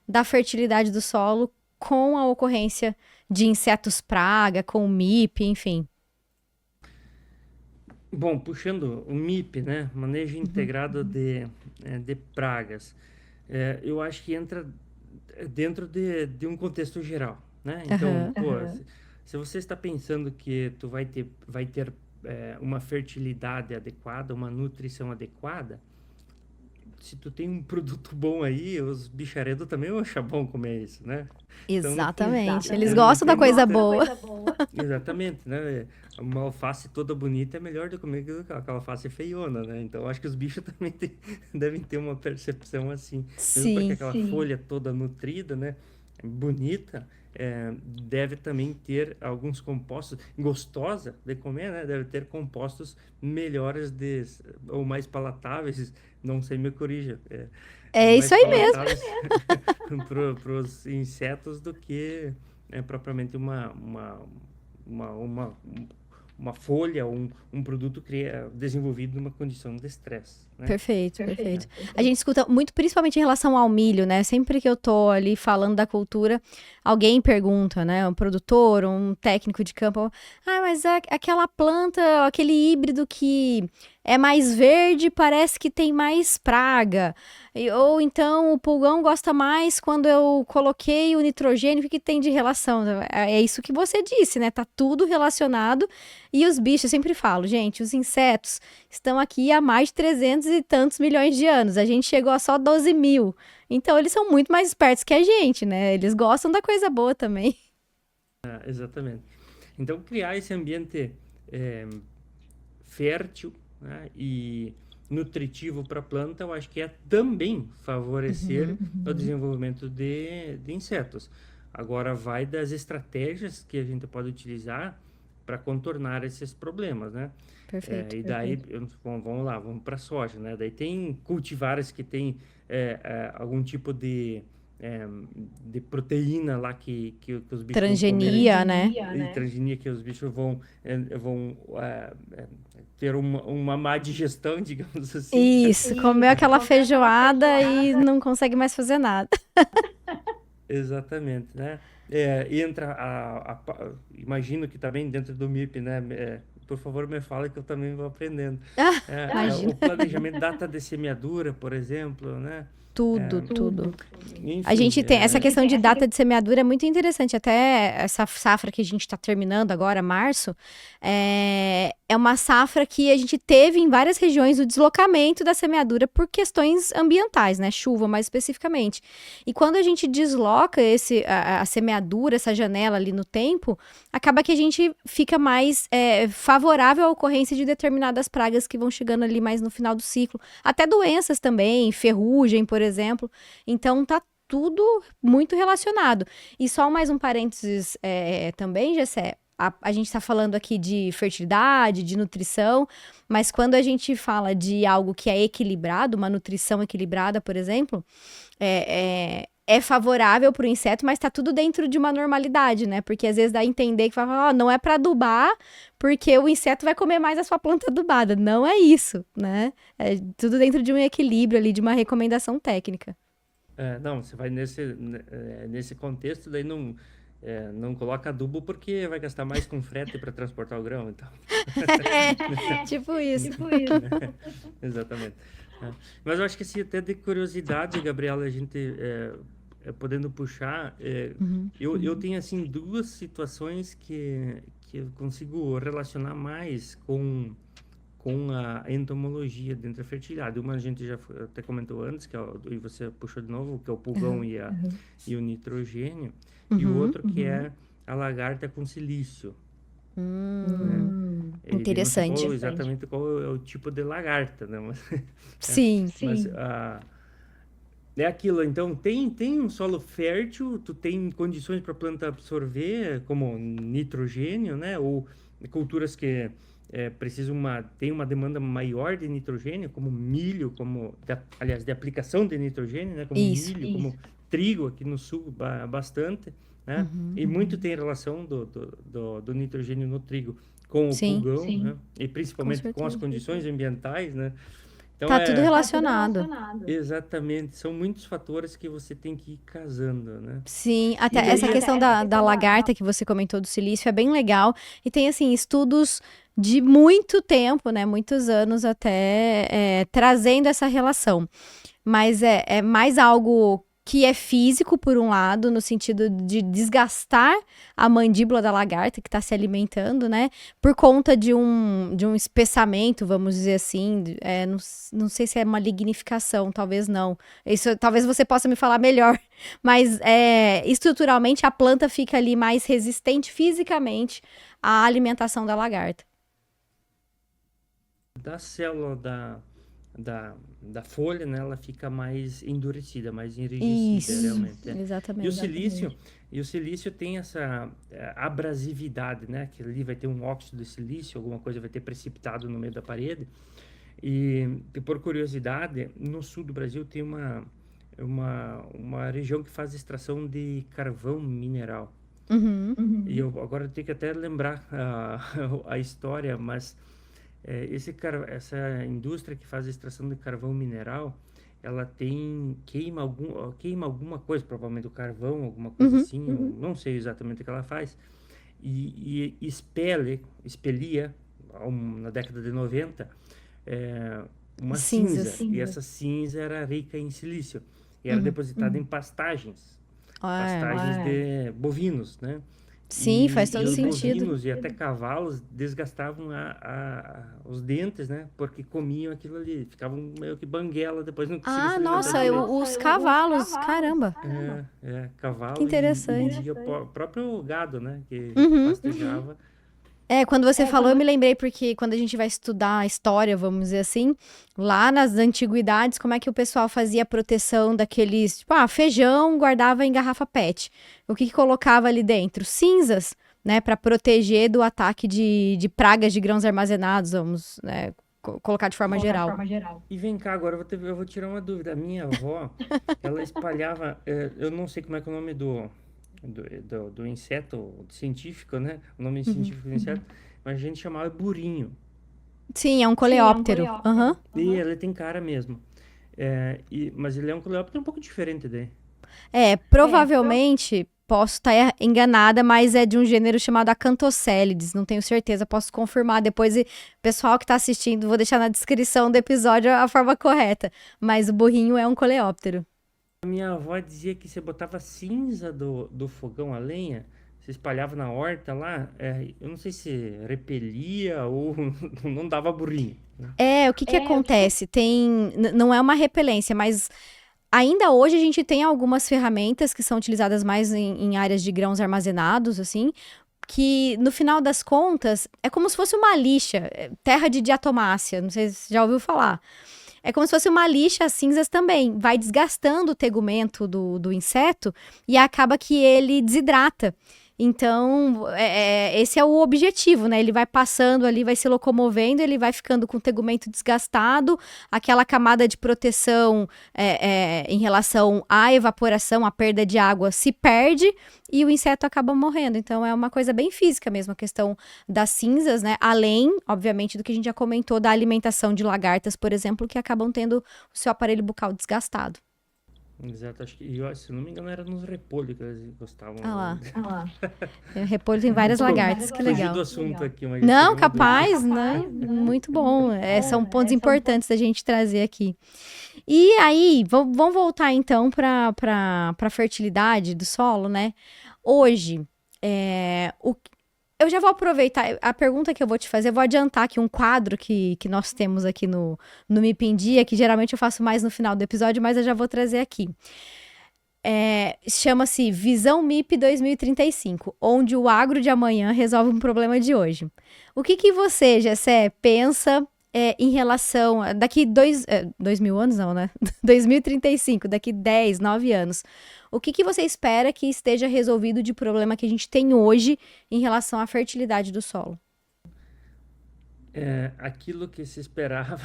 da fertilidade do solo com a ocorrência de insetos praga, com o MIP, enfim? Bom, puxando o MIP, né, manejo integrado de pragas, eu acho que entra dentro de um contexto geral, né? Então, se você está pensando que tu vai ter uma fertilidade adequada, uma nutrição adequada, se tu tem um produto bom aí, os bicharedos também vão achar bom comer isso, né? Então, Exatamente. Eles não gostam da tem coisa muita- boa. Exatamente, né? Uma alface toda bonita é melhor do que comer aquela alface feiona, né? Então, acho que os bichos também devem ter uma percepção assim. Mesmo porque Sim. aquela folha toda nutrida, né? Bonita, deve também ter alguns compostos, gostosa de comer, né? Deve ter compostos melhores ou mais palatáveis, não sei, me corrija. É Mais isso aí mesmo. palatáveis para os insetos do que propriamente uma folha, um produto desenvolvido numa condição de estresse, né? Perfeito. A gente escuta muito, principalmente em relação ao milho, né? Sempre que eu tô ali falando da cultura, alguém pergunta, né? Um produtor, um técnico de campo, mas aquela planta, aquele híbrido que é mais verde, parece que tem mais praga. Ou então o pulgão gosta mais quando eu coloquei o nitrogênio, o que tem de relação? É isso que você disse, né? Tá tudo relacionado. E os bichos, eu sempre falo, gente, os insetos estão aqui há mais de 300 e tantos milhões de anos. A gente chegou a só 12 mil. Então, eles são muito mais espertos que a gente, né? Eles gostam da coisa boa também. Exatamente. Então, criar esse ambiente fértil, né, e nutritivo para a planta, eu acho que é também favorecer o desenvolvimento de insetos. Agora, vai das estratégias que a gente pode utilizar para contornar esses problemas, né? Perfeito. E daí, vamos lá, vamos para a soja, né? Daí tem cultivares que tem algum tipo de proteína lá que os bichos Transgenia, né? e transgenia que os bichos vão ter uma má digestão, digamos assim. Isso, comeu aquela feijoada e não consegue mais fazer nada. Exatamente, né? Entra imagino que também dentro do MIP, né? Por favor, me fala que eu também vou aprendendo. Imagina. O planejamento, data de semeadura, por exemplo, né? Tudo. Enfim, A gente tem essa questão de data de semeadura é muito interessante. Até essa safra que a gente está terminando agora, março, é uma safra que a gente teve em várias regiões o deslocamento da semeadura por questões ambientais, né? Chuva, mais especificamente. E quando a gente desloca a semeadura, essa janela ali no tempo, acaba que a gente fica mais favorável à ocorrência de determinadas pragas que vão chegando ali mais no final do ciclo. Até doenças também, ferrugem, por exemplo. Então, tá tudo muito relacionado. E só mais um parênteses também, Gessé, a gente está falando aqui de fertilidade, de nutrição, mas quando a gente fala de algo que é equilibrado, uma nutrição equilibrada, por exemplo, é favorável para o inseto, mas está tudo dentro de uma normalidade, né? Porque às vezes dá a entender que fala, não é para adubar, porque o inseto vai comer mais a sua planta adubada. Não é isso, né? É tudo dentro de um equilíbrio ali, de uma recomendação técnica. Não, você vai nesse contexto, daí não coloca adubo porque vai gastar mais com frete para transportar o grão, então. Tipo isso. Exatamente. Mas eu acho que assim, até de curiosidade, Gabriela, a gente podendo puxar, eu tenho assim duas situações que eu consigo relacionar mais com a entomologia dentro da fertilidade. Uma a gente já até comentou antes, e você puxou de novo, que é o pulgão e o nitrogênio, e o outro que é a lagarta com silício. Interessante. Ele não falou exatamente qual é o tipo de lagarta, né? Sim. Mas é aquilo, então tem um solo fértil, tu tem condições para a planta absorver, como nitrogênio, né? Ou culturas que tem uma demanda maior de nitrogênio, como milho, aliás, de aplicação de nitrogênio, né? Como milho, como trigo aqui no sul, bastante, né? E muito tem relação do nitrogênio no trigo com o pulgão, né? E principalmente com as condições ambientais, né? Então, tá tudo relacionado. Exatamente. São muitos fatores que você tem que ir casando, né? Sim, até essa questão da lagarta que você comentou do silício é bem legal. E tem, assim, estudos de muito tempo, né? Muitos anos até trazendo essa relação. Mas é mais algo que é físico, por um lado, no sentido de desgastar a mandíbula da lagarta que está se alimentando, né? Por conta de um espessamento, vamos dizer assim. Não sei se é uma lignificação, talvez não. Isso, talvez você possa me falar melhor. Mas estruturalmente a planta fica ali mais resistente fisicamente à alimentação da lagarta. Da célula da folha, né, ela fica mais endurecida, mais enrijecida, Isso, realmente. exatamente. E o silício tem essa abrasividade, né, que ali vai ter um óxido de silício, alguma coisa vai ter precipitado no meio da parede. E por curiosidade, no sul do Brasil tem uma região que faz extração de carvão mineral. Uhum. E eu agora tenho que até lembrar a história, mas essa indústria que faz a extração de carvão mineral, ela queima alguma coisa, provavelmente o carvão, alguma coisa assim, eu não sei exatamente o que ela faz, e expelia, na década de 90, uma Cinzas. cinza, e essa cinza era rica em silício, e era depositada em pastagens de bovinos, né? Sim, faz todo os sentido. bovinos e até cavalos desgastavam os dentes, né? Porque comiam aquilo ali, ficavam meio que banguela, depois não conseguiam se alimentar Nossa, direito. os cavalos, caramba. Cavalo Que interessante. e o próprio gado, né? Que pastejava. Quando você falou, eu me lembrei porque quando a gente vai estudar a história, vamos dizer assim, lá nas antiguidades, como é que o pessoal fazia a proteção daqueles, tipo, feijão guardava em garrafa PET. O que colocava ali dentro? Cinzas, né, para proteger do ataque de pragas de grãos armazenados, vamos, né, colocar de forma geral. E vem cá, agora eu vou tirar uma dúvida. A minha avó, ela espalhava, eu não sei como é que é o nome do inseto científico, né? O nome científico do inseto, mas a gente chamava burinho. Sim, é um coleóptero. E ele tem cara mesmo. Mas ele é um coleóptero um pouco diferente daí. Provavelmente, posso estar enganada, mas é de um gênero chamado Acanthocélides, não tenho certeza, posso confirmar depois. E pessoal que está assistindo, vou deixar na descrição do episódio a forma correta, mas o burrinho é um coleóptero. A minha avó dizia que você botava cinza do fogão a lenha, você espalhava na horta lá, eu não sei se repelia ou não dava burrinho. Né? O que acontece? Não é uma repelência, mas ainda hoje a gente tem algumas ferramentas que são utilizadas mais em áreas de grãos armazenados, assim, que no final das contas é como se fosse uma lixa, terra de diatomácea, não sei se você já ouviu falar. É como se fosse uma lixa, as cinzas também. Vai desgastando o tegumento do inseto e acaba que ele desidrata. Então, esse é o objetivo, né? Ele vai passando ali, vai se locomovendo, ele vai ficando com o tegumento desgastado, aquela camada de proteção em relação à evaporação, à perda de água, se perde e o inseto acaba morrendo. Então, é uma coisa bem física mesmo, a questão das cinzas, né? Além, obviamente, do que a gente já comentou da alimentação de lagartas, por exemplo, que acabam tendo o seu aparelho bucal desgastado. Exato, acho que, se não me engano, era nos repolhos que eles gostavam. Ah lá. Repolho tem várias lagartas, que legal. Fugi do assunto aqui, mas não, capaz, né? Muito bom. São pontos importantes da gente trazer aqui. E aí, vamos voltar então para a fertilidade do solo, né? Hoje, eu já vou aproveitar a pergunta que eu vou te fazer, eu vou adiantar aqui um quadro que nós temos aqui no MIP em Dia, que geralmente eu faço mais no final do episódio, mas eu já vou trazer aqui. Chama-se Visão MIP 2035, onde o agro de amanhã resolve um problema de hoje. O que você, Gessé, pensa em relação, daqui 2.000 anos não, né? 2035, daqui 10, 9 anos. O que você espera que esteja resolvido de problema que a gente tem hoje em relação à fertilidade do solo? Aquilo que se esperava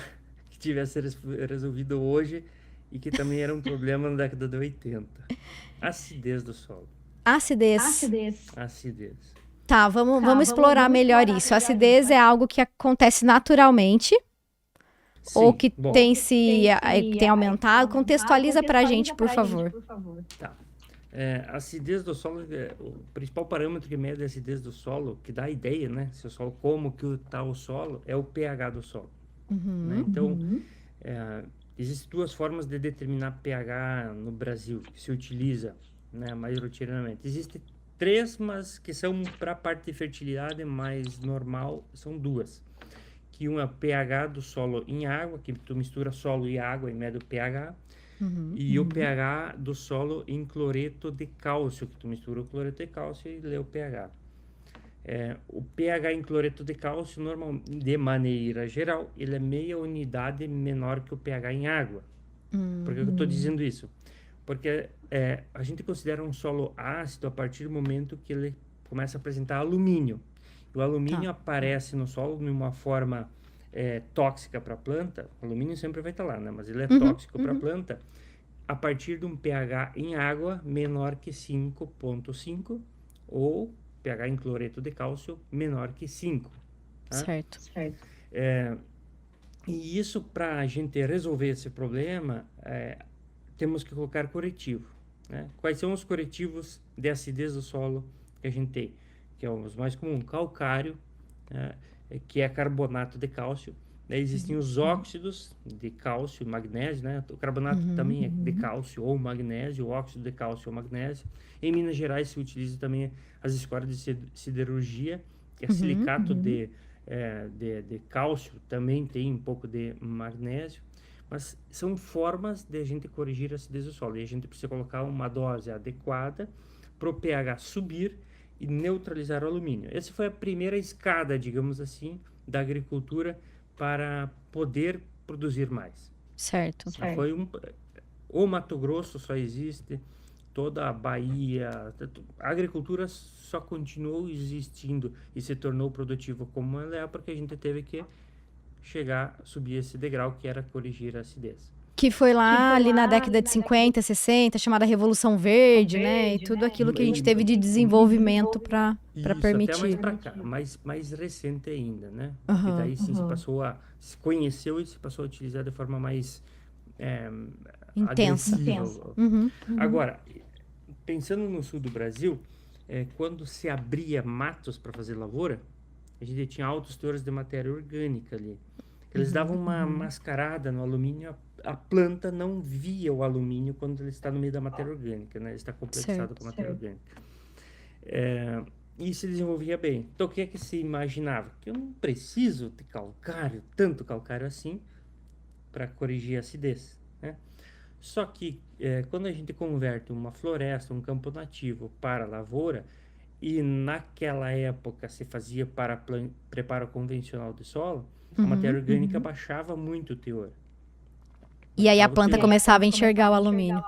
que tivesse resolvido hoje e que também era um problema na década de 80. Acidez do solo. Acidez. Tá, vamos explorar melhor isso. A acidez é algo que acontece naturalmente. Sim, ou que tem aumentado? Contextualiza pra gente, por favor. Tá. A acidez do solo, o principal parâmetro que mede a acidez do solo, que dá a ideia, né? Se o solo, como que está o solo, é o pH do solo. Né? Então, existem duas formas de determinar pH no Brasil, que se utiliza, né, mais rotineiramente. Existem três, mas que são para a parte de fertilidade mais normal, são duas. Que um é o pH do solo em água, que tu mistura solo e água e mede o pH. E o pH do solo em cloreto de cálcio, que tu mistura o cloreto de cálcio e lê o pH. O pH em cloreto de cálcio, de maneira geral, ele é meia unidade menor que o pH em água. Por que eu estou dizendo isso? Porque a gente considera um solo ácido a partir do momento que ele começa a apresentar alumínio. O alumínio aparece no solo de uma forma tóxica para a planta. O alumínio sempre vai estar lá, né? Mas ele é tóxico para a planta a partir de um pH em água menor que 5,5 ou pH em cloreto de cálcio menor que 5. Tá? Certo. E isso, para a gente resolver esse problema, temos que colocar corretivo. Né? Quais são os corretivos de acidez do solo que a gente tem? Que é os mais comuns, calcário, né? Que é carbonato de cálcio. Daí existem os óxidos de cálcio e magnésio, né? O carbonato também é de cálcio ou magnésio, o óxido de cálcio ou magnésio. Em Minas Gerais se utiliza também as escoras de siderurgia, que é silicato de cálcio, também tem um pouco de magnésio. Mas são formas de a gente corrigir a acidez do solo. E a gente precisa colocar uma dose adequada para o pH subir e neutralizar o alumínio. Essa foi a primeira escada, digamos assim, da agricultura para poder produzir mais. Certo. O Mato Grosso só existe, toda a Bahia, a agricultura só continuou existindo e se tornou produtiva como ela é porque a gente teve que subir esse degrau que era corrigir a acidez. Que foi lá ali na década de 50, 60, chamada Revolução Verde, né? E tudo aquilo que a gente teve de desenvolvimento para permitir. Até mais para cá, mais recente ainda, né? E daí sim se conheceu e se passou a utilizar de forma mais intensa. Agora, pensando no sul do Brasil, quando se abria matos para fazer lavoura, a gente tinha altos teores de matéria orgânica ali. Eles davam uma mascarada no alumínio, a planta não via o alumínio quando ele está no meio da matéria orgânica, né? Ele está complexado com a matéria orgânica. E se desenvolvia bem. Então, o que é que se imaginava? Que eu não preciso de calcário, tanto calcário assim, para corrigir a acidez, né? Só que, quando a gente converte uma floresta, um campo nativo para lavoura, e naquela época se fazia para preparo convencional de solo, a matéria orgânica baixava muito o teor. E aí a planta começava a enxergar o alumínio.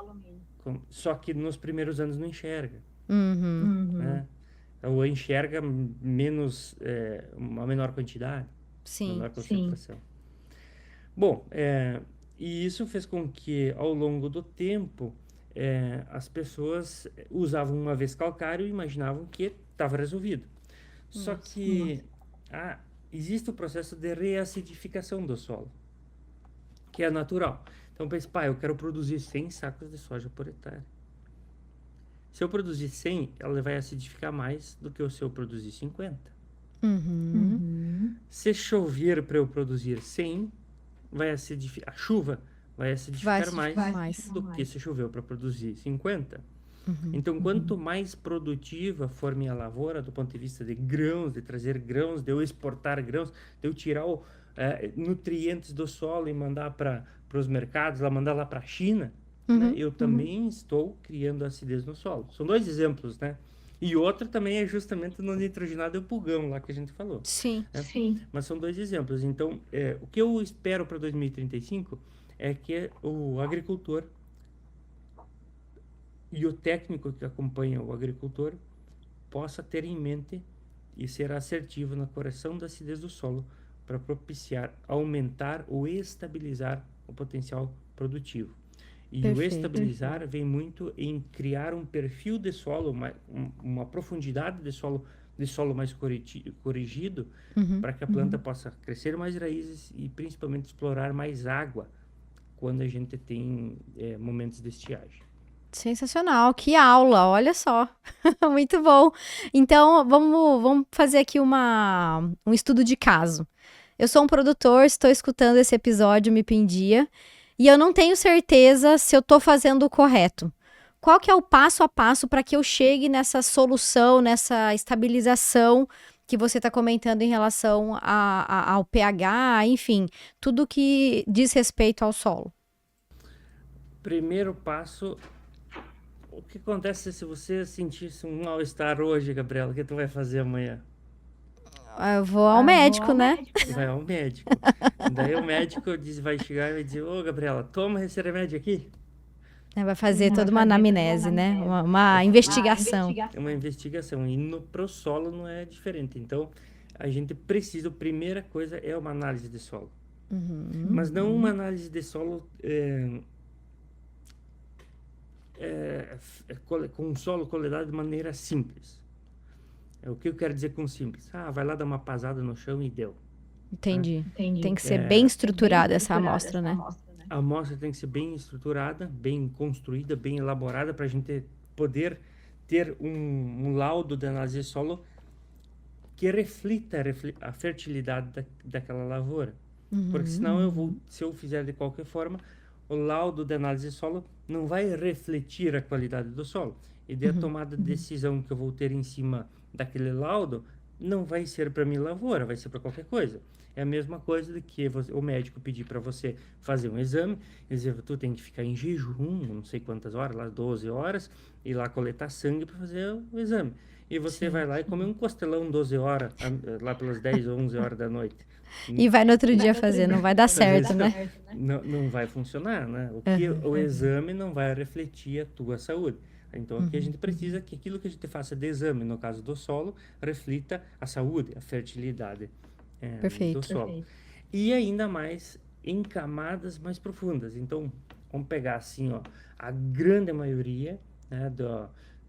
Só que nos primeiros anos não enxerga. Né? Ou enxerga menos, uma menor quantidade. Sim. Menor concentração. Bom, e isso fez com que, ao longo do tempo, as pessoas usavam uma vez calcário e imaginavam que estava resolvido. Só que existe o processo de reacidificação do solo, que é natural. Então, pensa, eu quero produzir 100 sacos de soja por hectare. Se eu produzir 100, ela vai acidificar mais do que se eu produzir 50. Se chover para eu produzir 100, a chuva vai acidificar mais do que se choveu para produzir 50. Então, quanto mais produtiva for minha lavoura, do ponto de vista de grãos, de trazer grãos, de eu exportar grãos, de eu tirar nutrientes do solo e mandar para os mercados, mandar lá para a China, né, eu também estou criando acidez no solo. São dois exemplos, né? E outro também é justamente no nitrogenado e o pulgão lá que a gente falou. Sim. Mas são dois exemplos. Então, o que eu espero para 2035 é que o agricultor e o técnico que acompanha o agricultor possa ter em mente e ser assertivo na correção da acidez do solo para propiciar, aumentar ou estabilizar o potencial produtivo. E o estabilizar vem muito em criar um perfil de solo, uma profundidade de solo mais corrigido, para que a planta possa crescer mais raízes e principalmente explorar mais água quando a gente tem momentos de estiagem. Sensacional, que aula, olha só, muito bom. Então, vamos fazer aqui um estudo de caso. Eu sou um produtor, estou escutando esse episódio, Me Pendia, e eu não tenho certeza se eu estou fazendo o correto. Qual que é o passo a passo para que eu chegue nessa solução, nessa estabilização que você está comentando em relação ao pH, enfim, tudo que diz respeito ao solo? Primeiro passo, o que acontece se você sentisse um mal-estar hoje, Gabriela? O que tu vai fazer amanhã? Eu vou ao médico, né? Vai ao médico. Daí o médico vai chegar e vai dizer, ô, Gabriela, toma esse remédio aqui. Vai fazer toda uma anamnese, né? Uma investigação. É uma investigação. E pro solo não é diferente. Então, a gente precisa, a primeira coisa é uma análise de solo. Mas não uma análise de solo com solo coletado de maneira simples. O que eu quero dizer com simples? Vai lá dar uma pasada no chão e deu. Entendi. Tem que ser bem estruturada essa amostra, né? A amostra tem que ser bem estruturada, bem construída, bem elaborada, para a gente poder ter um laudo de análise de solo que reflita a fertilidade daquela lavoura. Porque senão se eu fizer de qualquer forma, o laudo de análise de solo não vai refletir a qualidade do solo. E daí a tomada de decisão que eu vou ter em cima daquele laudo não vai ser para minha lavoura, vai ser para qualquer coisa. É a mesma coisa de que o médico pedir para você fazer um exame, e dizer, tu tem que ficar em jejum, não sei quantas horas, lá 12 horas, e lá coletar sangue para fazer o exame. E você vai lá e come um costelão 12 horas, lá pelas 10 ou 11 horas da noite. E vai no outro dia fazer, não vai dar certo, né? Não vai funcionar, né? O exame não vai refletir a tua saúde. Então, aqui a gente precisa que aquilo que a gente faça de exame, no caso do solo, reflita a saúde, a fertilidade do solo. E ainda mais em camadas mais profundas. Então, vamos pegar assim, ó, a grande maioria, né,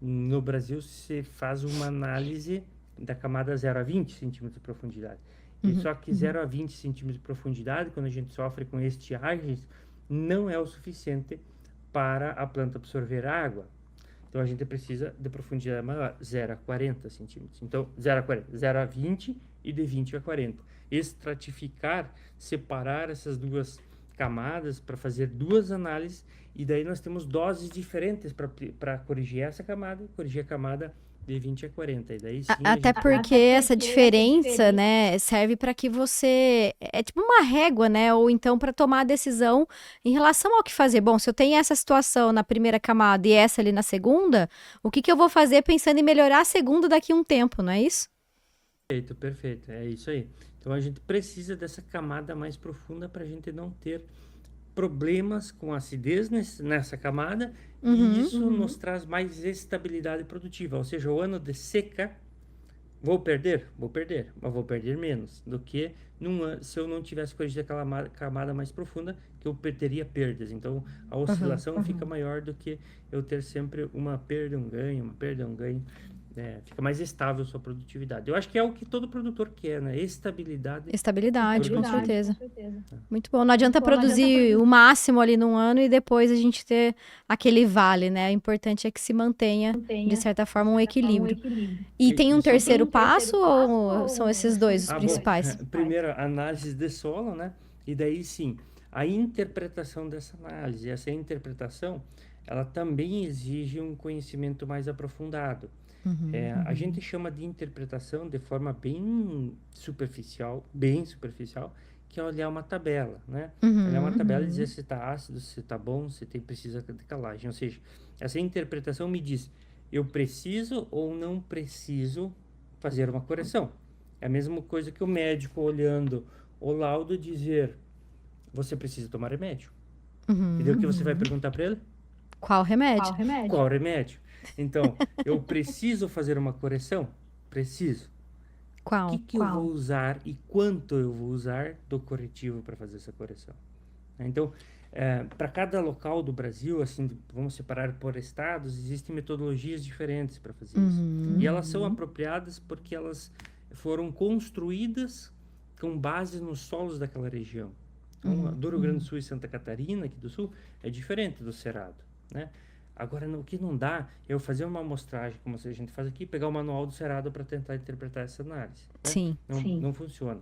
no Brasil se faz uma análise da camada 0 a 20 centímetros de profundidade. E só que 0 a 20 centímetros de profundidade, quando a gente sofre com estiagens, não é o suficiente para a planta absorver água. Então, a gente precisa de profundidade maior, 0 a 40 centímetros. Então, 0 a 40, 0 a 20 e de 20 a 40. Estratificar, separar essas duas camadas para fazer duas análises, e daí nós temos doses diferentes para corrigir essa camada e corrigir a camada de 20 a 40. E daí, sim, Até porque essa diferença, né, serve para que você... É tipo uma régua, né? Ou então para tomar a decisão em relação ao que fazer. Bom, se eu tenho essa situação na primeira camada e essa ali na segunda, o que eu vou fazer pensando em melhorar a segunda daqui a um tempo, não é isso? Perfeito. É isso aí. Então, a gente precisa dessa camada mais profunda para a gente não ter problemas com acidez nessa camada, e isso nos traz mais estabilidade produtiva. Ou seja, o ano de seca, vou perder, mas vou perder menos do que se eu não tivesse corrigido aquela camada mais profunda, que eu teria perdas. Então, a oscilação fica maior do que eu ter sempre uma perda, um ganho, uma perda, um ganho. Fica mais estável a sua produtividade. Eu acho que é o que todo produtor quer, né? Estabilidade, com certeza. Muito bom. Não adianta produzir o máximo ali num ano e depois a gente ter aquele vale, né? O importante é que se mantenha, de certa forma, um equilíbrio. E tem um terceiro passo ou são esses dois os principais? Primeiro, análise de solo, né? E daí, sim, a interpretação dessa análise. Essa interpretação, ela também exige um conhecimento mais aprofundado. A gente chama de interpretação de forma bem superficial, que é olhar uma tabela, né? Olhar uma tabela e dizer se está ácido, se está bom, se precisa de calagem. Ou seja, essa interpretação me diz, eu preciso ou não preciso fazer uma correção. É a mesma coisa que o médico olhando o laudo dizer, você precisa tomar remédio. E daí o que você vai perguntar para ele? Qual remédio? Qual remédio? Então, eu preciso fazer uma correção? Preciso. Qual? O que eu vou usar e quanto eu vou usar do corretivo para fazer essa correção? Então, para cada local do Brasil, assim, vamos separar por estados, existem metodologias diferentes para fazer isso. E elas são apropriadas porque elas foram construídas com base nos solos daquela região. Então, do Rio Grande do Sul e Santa Catarina, aqui do Sul, é diferente do Cerrado, né? Agora, o que não dá é eu fazer uma amostragem, como a gente faz aqui, pegar o manual do Cerrado para tentar interpretar essa análise. Né? Sim. Não funciona.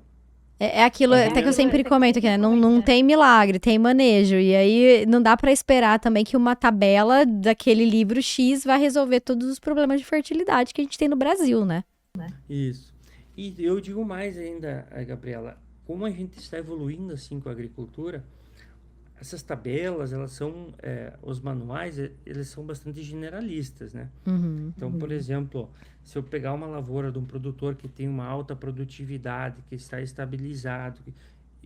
É aquilo até que eu sempre comento aqui, né? Não tem milagre, tem manejo. E aí não dá pra esperar também que uma tabela daquele livro X vai resolver todos os problemas de fertilidade que a gente tem no Brasil, né? Isso. E eu digo mais ainda, Gabriela, como a gente está evoluindo assim com a agricultura, essas tabelas, elas são, os manuais, eles são bastante generalistas, né? Então, por exemplo, se eu pegar uma lavoura de um produtor que tem uma alta produtividade, que está estabilizado,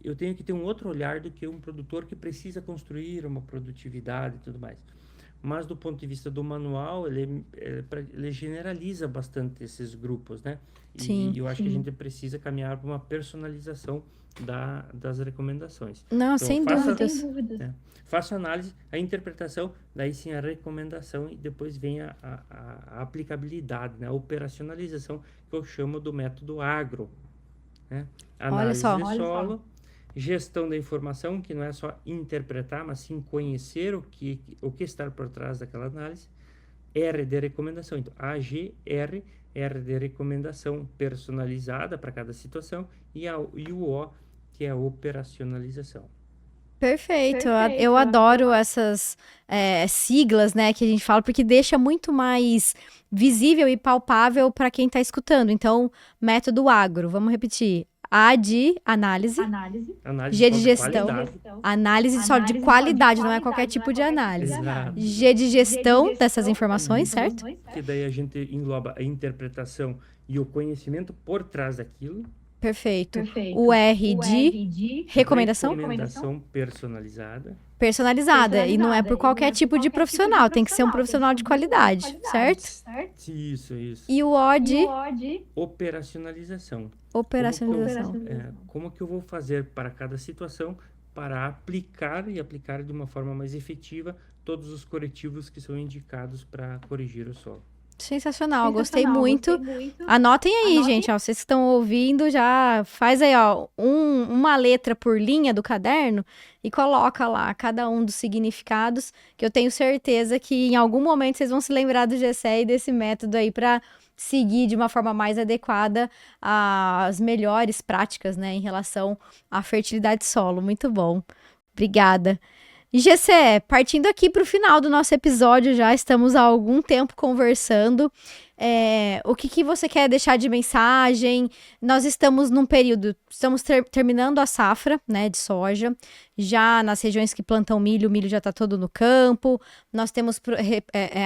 eu tenho que ter um outro olhar do que um produtor que precisa construir uma produtividade e tudo mais. Mas do ponto de vista do manual, ele generaliza bastante esses grupos, né? Sim. E eu acho que a gente precisa caminhar para uma personalização das recomendações. Não, Então, sem dúvidas. faço a análise, a interpretação, daí sim a recomendação e depois vem a aplicabilidade, né? A operacionalização, que eu chamo do método agro, né? Análise de solo, gestão da informação, que não é só interpretar, mas sim conhecer o que está por trás daquela análise. R de recomendação, então AGR, R de recomendação personalizada para cada situação, e o O, que é a operacionalização. Perfeito. Eu adoro essas siglas, né, que a gente fala, porque deixa muito mais visível e palpável para quem está escutando. Então, método agro, vamos repetir. A de análise, G de gestão, análise só de qualidade, não é qualquer tipo de análise. Exato. G de gestão dessas informações, certo? Que daí a gente engloba a interpretação e o conhecimento por trás daquilo. Perfeito. O R de recomendação? Recomendação personalizada. Personalizada. E não é por qualquer tipo de profissional. Tem que ser um profissional de qualidade, certo? Isso. E o O de operacionalização. operacionalização. Como que eu vou fazer para cada situação para aplicar de uma forma mais efetiva todos os corretivos que são indicados para corrigir o solo. Sensacional, gostei muito. Anotem aí, gente, ó, vocês que estão ouvindo, já faz aí, ó, uma letra por linha do caderno e coloca lá cada um dos significados, que eu tenho certeza que em algum momento vocês vão se lembrar do GCE e desse método aí para seguir de uma forma mais adequada as melhores práticas, né, em relação à fertilidade do solo. Muito bom. Obrigada. E GCE, partindo aqui para o final do nosso episódio, já estamos há algum tempo conversando. O que você quer deixar de mensagem? Nós estamos num período, estamos terminando a safra, né, de soja. Já nas regiões que plantam milho, o milho já está todo no campo. Nós temos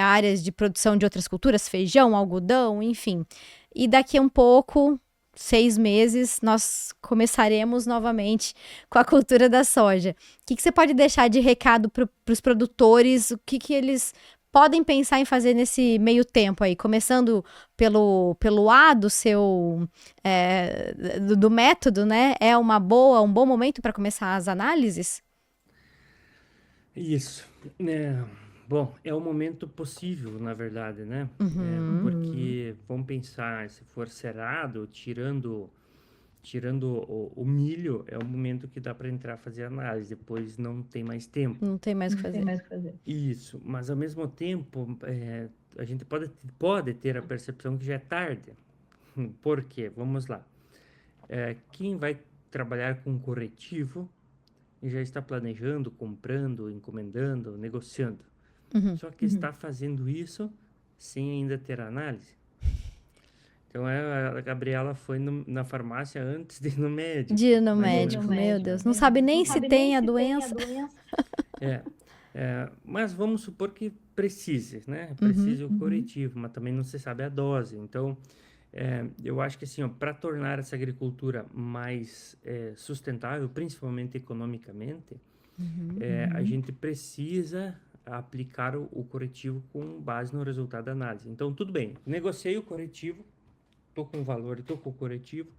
áreas de produção de outras culturas, feijão, algodão, enfim. E daqui a um pouco, 6 meses, nós começaremos novamente com a cultura da soja. O que você pode deixar de recado para os produtores? O que eles podem pensar em fazer nesse meio tempo aí? Começando pelo A do seu do método, né? É um bom momento para começar as análises? Isso. Bom, é o momento possível, na verdade, né? Porque, vamos pensar, se for cerrado, tirando o milho, é o momento que dá para entrar a fazer análise, depois não tem mais tempo. Não tem mais o que fazer. Isso, mas ao mesmo tempo, a gente pode ter a percepção que já é tarde. Por quê? Vamos lá. Quem vai trabalhar com corretivo já está planejando, comprando, encomendando, negociando. Só que está fazendo isso sem ainda ter análise. Então, a Gabriela foi na farmácia antes de ir no médico. Meu Deus. Não sabe nem se tem a doença. Mas vamos supor que precise, né? Precise o corretivo, mas também não se sabe a dose. Então, eu acho que assim, para tornar essa agricultura mais sustentável, principalmente economicamente, a gente precisa aplicar o corretivo com base no resultado da análise. Então, tudo bem, negociei o corretivo, estou com o valor, estou com o corretivo,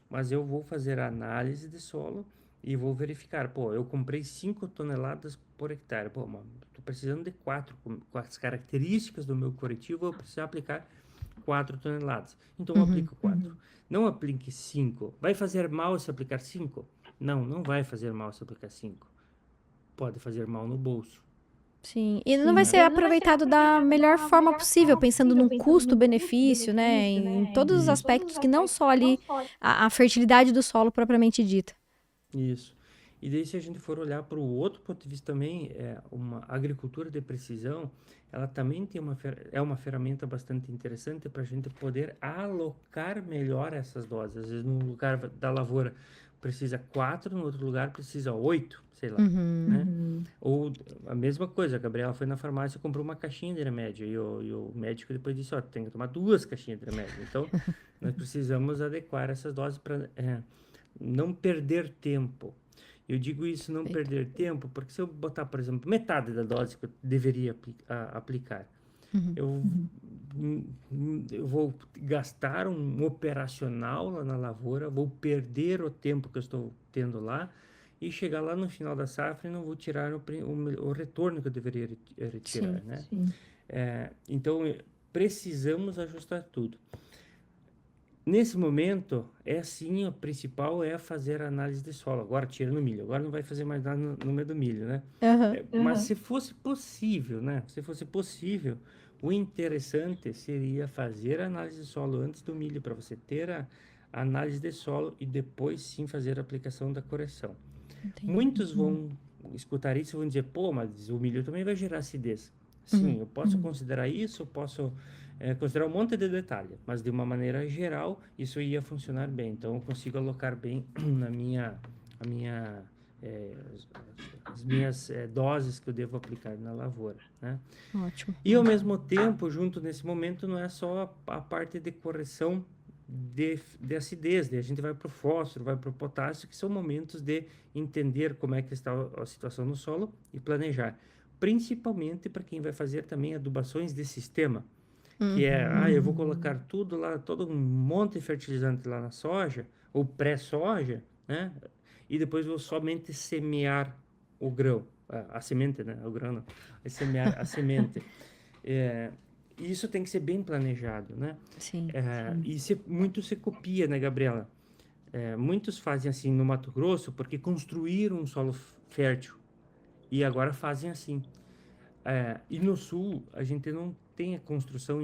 mas eu vou fazer a análise de solo e vou verificar, eu comprei 5 toneladas por hectare, mas estou precisando de 4, com as características do meu corretivo, eu vou precisar aplicar 4 toneladas. Então, eu aplico 4. Não aplique 5. Vai fazer mal se aplicar 5? Não vai fazer mal se aplicar 5. Pode fazer mal no bolso. Sim, e não vai ser aproveitado da melhor forma possível, pensando num custo-benefício, né? Em todos os aspectos que não só ali a fertilidade do solo propriamente dita. Isso. E daí, se a gente for olhar para o outro ponto de vista também, uma agricultura de precisão, ela também tem é uma ferramenta bastante interessante para a gente poder alocar melhor essas doses. Às vezes, num lugar da lavoura precisa 4, no outro lugar precisa 8, sei lá, né? Ou a mesma coisa, a Gabriela foi na farmácia e comprou uma caixinha de remédio, e o médico depois disse, ó, tem que tomar 2 caixinhas de remédio. Então, nós precisamos adequar essas doses para não perder tempo. Eu digo isso, não perder tempo, porque se eu botar, por exemplo, metade da dose que eu deveria aplicar, eu vou gastar um operacional lá na lavoura, vou perder o tempo que eu estou tendo lá e chegar lá no final da safra e não vou tirar o retorno que eu deveria retirar, Sim, né? Então, precisamos ajustar tudo. Nesse momento, sim, o principal é fazer a análise de solo. Agora tira no milho, agora não vai fazer mais nada no meio do milho, né? Mas se fosse possível, né? Se fosse possível, o interessante seria fazer a análise de solo antes do milho, para você ter a análise de solo e depois sim fazer a aplicação da correção. Entendi. Muitos vão escutar isso e vão dizer, pô, mas o milho também vai gerar acidez. Sim, eu posso considerar isso, eu posso considerar um monte de detalhe, mas de uma maneira geral, isso ia funcionar bem. Então, eu consigo alocar bem as minhas doses que eu devo aplicar na lavoura, né? Ótimo. E, ao mesmo tempo, junto nesse momento, não é só a parte de correção de acidez, a gente vai para o fósforo, vai para o potássio, que são momentos de entender como é que está a situação no solo e planejar. Principalmente para quem vai fazer também adubações de sistema, que eu vou colocar tudo lá, todo um monte de fertilizante lá na soja, ou pré-soja, né? E depois vou somente semear o grão, a semente, né? O grão não, é semear a semente. Isso tem que ser bem planejado, né? Sim. E muito se copia, né, Gabriela? Muitos fazem assim no Mato Grosso porque construíram um solo fértil e agora fazem assim. E no Sul, a gente não tem a construção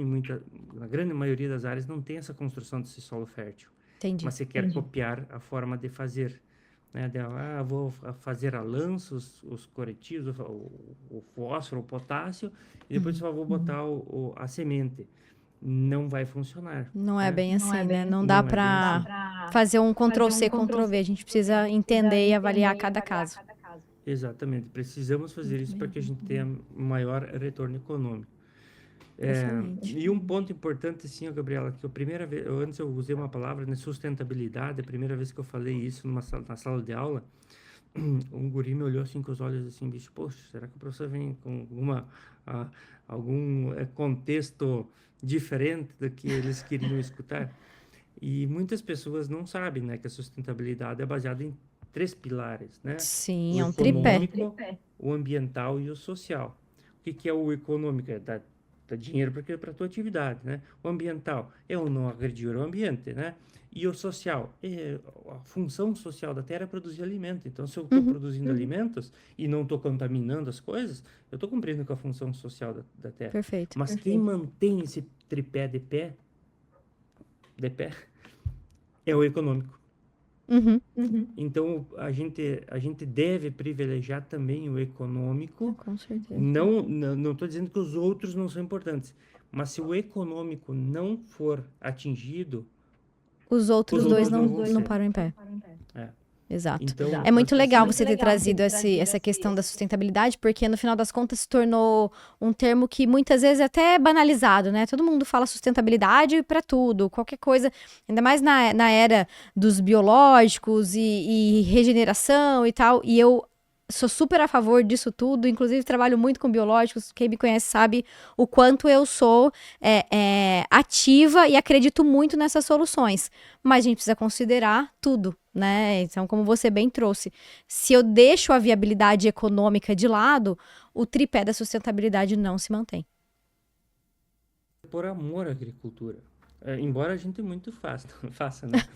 na grande maioria das áreas não tem essa construção desse solo fértil. Entendi. Mas você quer copiar a forma de fazer, né? Vou fazer a lança, os corretivos, o fósforo, o potássio, e depois só vou botar a semente. Não vai funcionar. Não é né? bem assim, né? Não dá para fazer um Ctrl+C, Ctrl+V. A gente precisa entender e avaliar cada caso. Exatamente. Precisamos fazer isso para que a gente tenha maior retorno econômico. Excelente. E um ponto importante, sim, Gabriela, que antes eu usei uma palavra, né, sustentabilidade, a primeira vez que eu falei isso na sala de aula, um guri me olhou assim com os olhos assim, bicho, poxa, será que o professor vem com algum contexto diferente do que eles queriam escutar? E muitas pessoas não sabem, né, que a sustentabilidade é baseada em 3 pilares, né? Sim, O é um tripé. econômico, o ambiental e o social. O que é o econômico? Dá dinheiro para a tua atividade, né? O ambiental é o não agredir o ambiente, né? E o social, a função social da terra é produzir alimento. Então, se eu estou produzindo alimentos e não estou contaminando as coisas, eu estou cumprindo com a função social da terra. Perfeito. Mas quem mantém esse tripé de pé é o econômico. Então, a gente deve privilegiar também o econômico. Com certeza. Não estou dizendo que os outros não são importantes, mas se o econômico não for atingido, os outros dois não não param em pé. Exato. Então, É muito legal você ter trazido essa questão da sustentabilidade, porque no final das contas se tornou um termo que muitas vezes é até banalizado, né? Todo mundo fala sustentabilidade para tudo, qualquer coisa, ainda mais na era dos biológicos e regeneração e tal, e eu sou super a favor disso tudo, inclusive trabalho muito com biológicos, quem me conhece sabe o quanto eu sou ativa e acredito muito nessas soluções, mas a gente precisa considerar tudo, né? Então, como você bem trouxe, se eu deixo a viabilidade econômica de lado, o tripé da sustentabilidade não se mantém. Por amor à agricultura. Embora a gente muito faça, né?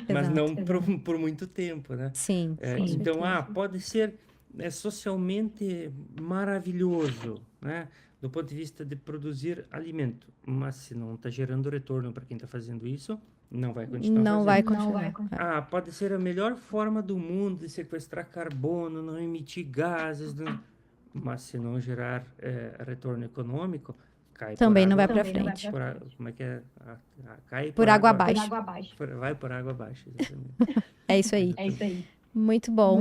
Mas não por muito tempo, né? Sim. Então, pode ser é socialmente maravilhoso, né? Do ponto de vista de produzir alimento. Mas se não está gerando retorno para quem está fazendo isso, não vai continuar Não fazendo. vai continuar. Ah, pode ser a melhor forma do mundo de sequestrar carbono, não emitir gases, mas se não gerar retorno econômico, cai Também por não vai água, para frente. como é que é? Cai Por água abaixo. Vai por água abaixo, exatamente. É isso aí. Então, Muito bom.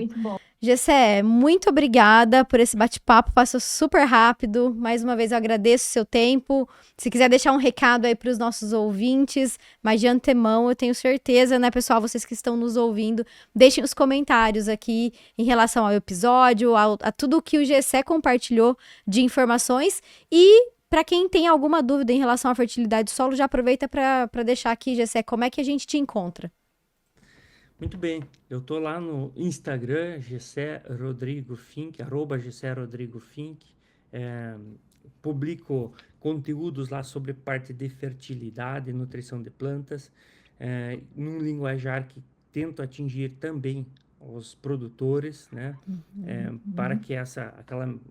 Gessé, muito obrigada por esse bate-papo, passou super rápido. Mais uma vez eu agradeço o seu tempo. Se quiser deixar um recado aí para os nossos ouvintes, mas de antemão eu tenho certeza, né, pessoal, vocês que estão nos ouvindo, deixem os comentários aqui em relação ao episódio, a tudo que o Gessé compartilhou de informações. E para quem tem alguma dúvida em relação à fertilidade do solo, já aproveita para deixar aqui, Gessé, como é que a gente te encontra? muito bem, eu tô lá no Instagram, Gessé Rodrigo Fink, @GesséRodrigoFink, publico conteúdos lá sobre parte de fertilidade e nutrição de plantas, num linguajar que tento atingir também os produtores, né, para que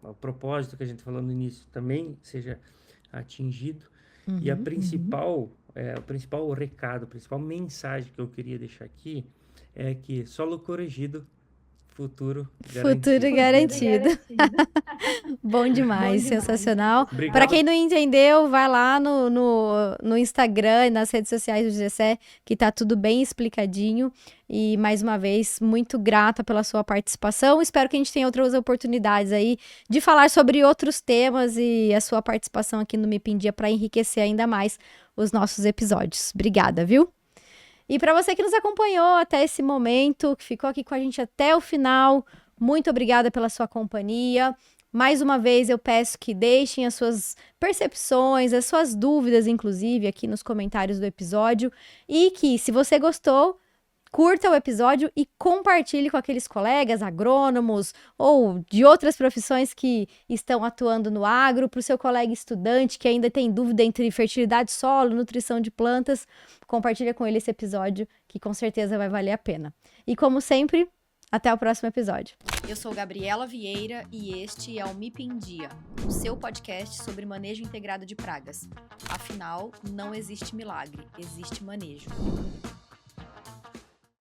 o propósito que a gente falou no início também seja atingido. E o principal recado, a principal mensagem que eu queria deixar aqui é que solo corrigido, futuro garantido. Bom demais, sensacional. Para quem não entendeu, vai lá no Instagram e nas redes sociais do Gessé, que tá tudo bem explicadinho. E, mais uma vez, muito grata pela sua participação. Espero que a gente tenha outras oportunidades aí de falar sobre outros temas e a sua participação aqui no Me Pindia para enriquecer ainda mais os nossos episódios. Obrigada, viu? E para você que nos acompanhou até esse momento, que ficou aqui com a gente até o final, muito obrigada pela sua companhia. Mais uma vez eu peço que deixem as suas percepções, as suas dúvidas, inclusive, aqui nos comentários do episódio. E que, se você gostou, curta o episódio e compartilhe com aqueles colegas agrônomos ou de outras profissões que estão atuando no agro, para o seu colega estudante que ainda tem dúvida entre fertilidade solo, nutrição de plantas. Compartilha com ele esse episódio que com certeza vai valer a pena. E como sempre, até o próximo episódio. Eu sou Gabriela Vieira e este é o Me Pindia, o seu podcast sobre manejo integrado de pragas. Afinal, não existe milagre, existe manejo.